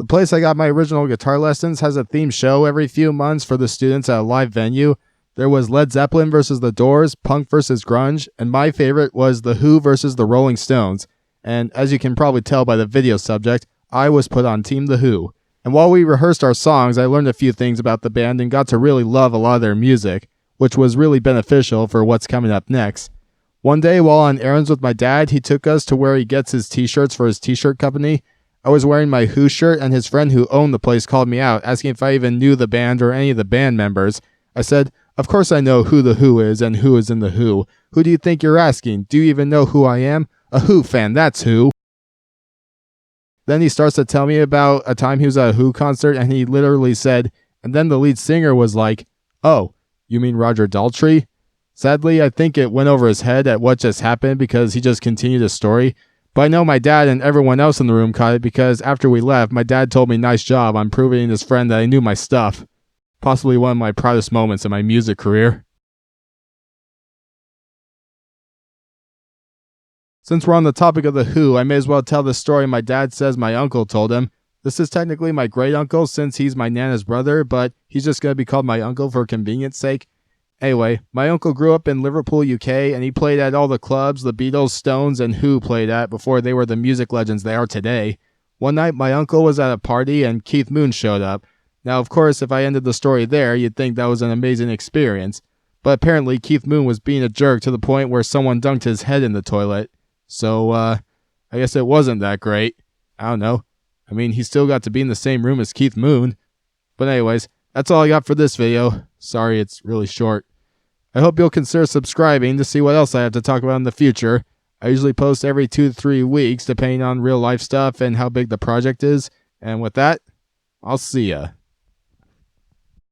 The place I got my original guitar lessons has a themed show every few months for the students at a live venue. There was Led Zeppelin versus The Doors, punk versus grunge, and my favorite was The Who versus the Rolling Stones. And as you can probably tell by the video subject, I was put on Team The Who. And while we rehearsed our songs, I learned a few things about the band and got to really love a lot of their music, which was really beneficial for what's coming up next. One day while on errands with my dad, he took us to where he gets his t-shirts for his t-shirt company. I was wearing my Who shirt, and his friend who owned the place called me out, asking if I even knew the band or any of the band members. I said, "Of course I know who The Who is and who is in The Who. Who do you think you're asking? Do you even know who I am? A Who fan, that's who." Then he starts to tell me about a time he was at a Who concert, and he literally said, and then the lead singer was like, "Oh, you mean Roger Daltrey?" Sadly, I think it went over his head at what just happened because he just continued his story. But I know my dad and everyone else in the room caught it because after we left, my dad told me nice job on proving to his friend that I knew my stuff. Possibly one of my proudest moments in my music career. Since we're on the topic of The Who, I may as well tell the story my dad says my uncle told him. This is technically my great uncle since he's my nana's brother, but he's just going to be called my uncle for convenience sake. Anyway, my uncle grew up in Liverpool, UK, and he played at all the clubs the Beatles, Stones, and Who played at before they were the music legends they are today. One night, my uncle was at a party and Keith Moon showed up. Now, of course, if I ended the story there, you'd think that was an amazing experience. But apparently, Keith Moon was being a jerk to the point where someone dunked his head in the toilet. So, I guess it wasn't that great. I don't know. I mean, he still got to be in the same room as Keith Moon. But anyways, that's all I got for this video. Sorry, it's really short. I hope you'll consider subscribing to see what else I have to talk about in the future. I usually post every 2 to 3 weeks, depending on real life stuff and how big the project is. And with that, I'll see ya.